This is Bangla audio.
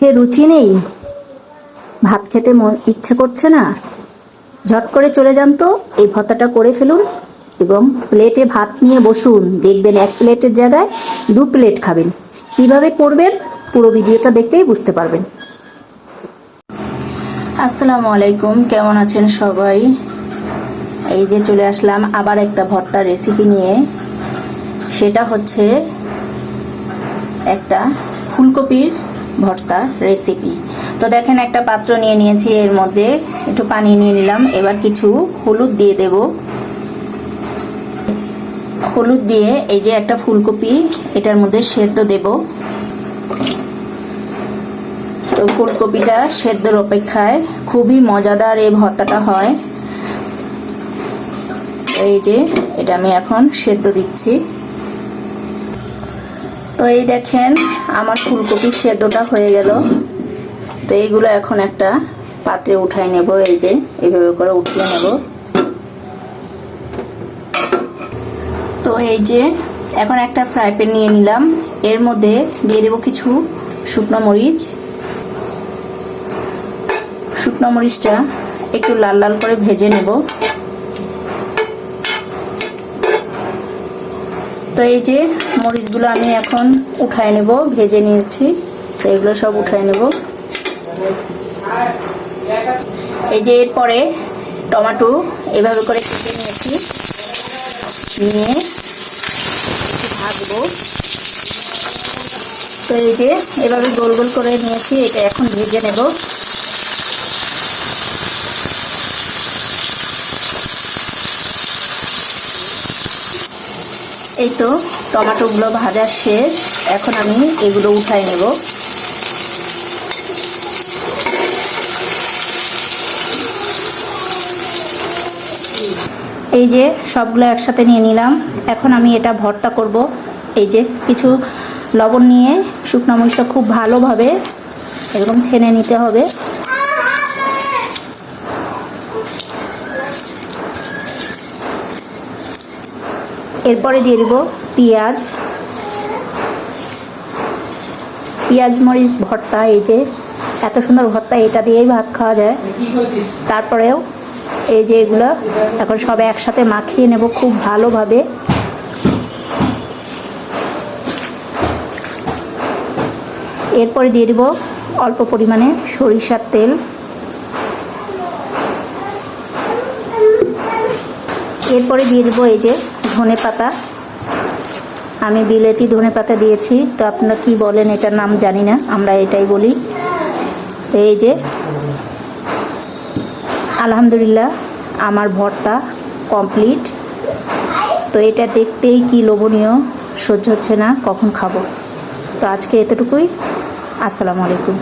মুখে রুচি নেই, ভাত খেতে মন ইচ্ছে করছে না, ঝট করে চলে যান তো এই ভর্তাটা করে ফেলুন এবং প্লেটে ভাত নিয়ে বসুন। দেখবেন এক প্লেটের জায়গায় 2 প্লেট খাবেন। কিভাবে করবেন পুরো ভিডিওটা দেখলেই বুঝতে পারবেন। আসসালামু আলাইকুম, কেমন আছেন সবাই? এই যে চলে আসলাম আবার একটা ভর্তার রেসিপি নিয়ে। সেটা হচ্ছে একটা ফুলকপির ভর্তা রেসিপি। তো দেখেন, একটা পাত্র নিয়ে নিয়েছি, এর মধ্যে একটু পানি নিয়ে নিলাম। এবার কিছু হলুদ দিয়ে দেব। হলুদ দিয়ে এই যে একটা ফুলকপি এটার মধ্যে সেদ্ধ দেব। তো ফুলকপিটা সেদ্ধর অপেক্ষায় খুবই মজাদার এই ভর্তাটা হয়। এই যে এটা আমি এখন সেদ্ধ দিচ্ছি। তো এই দেখেন আমার ফুলকপির সেদ্ধটা হয়ে গেল। তো এইগুলো এখন একটা পাত্রে উঠাই নেব। এই যে এইভাবে করে উঠিয়ে নেব। তো এই যে এখন একটা ফ্রাই প্যান নিয়ে নিলাম। এর মধ্যে দিয়ে দেব কিছু শুকনো মরিচ। শুকনো মরিচটা একটু লাল লাল করে ভেজে নেব। তো এই যে মরিচগুলো আমি এখন উঠায় নেব, ভেজে নিয়েছি। তো এগুলো সব উঠায় নেব। এই যে এরপরে টমেটো এভাবে করে কেটে নিয়েছি, নিয়ে ভাজবো। তো এই যে এভাবে গোল গোল করে নিয়েছি, এটা এখন ভেজে নেব। এই তো টমেটোগুলো ভাজা শেষ, এখন আমি এগুলো উঠাই নেব। এই যে সবগুলো একসাথে নিয়ে নিলাম। এখন আমি এটা ভর্তা করব। এই যে কিছু লবণ নিয়ে শুকনো মরিচটা খুব ভালোভাবে এরকম ছেনে নিতে হবে। এরপরে দিয়ে দিব পেঁয়াজ। পেঁয়াজ মরিচ ভর্তা, এই যে এত সুন্দর ভর্তা, এটা দিয়েই ভাত খাওয়া যায়। তারপরেও এই যে এগুলো এখন সব একসাথে মাখিয়ে নেব খুব ভালোভাবে। এরপরে দিয়ে দিব অল্প পরিমাণে সরিষার তেল। এরপরে দিয়ে দিব এই যে ধনেপাতা। আমি বিলেতি ধনেপাতা দিয়েছি, তো আপনারা কি বলেন এটার নাম জানি না, আমরা এটাই বলি। এই যে আলহামদুলিল্লাহ আমার ভর্তা কমপ্লিট। তো এটা দেখতেই কি লোভনীয়, সহ্য হচ্ছে না কখন খাবো। তো আজকে এতটুকুই। আসসালামু আলাইকুম।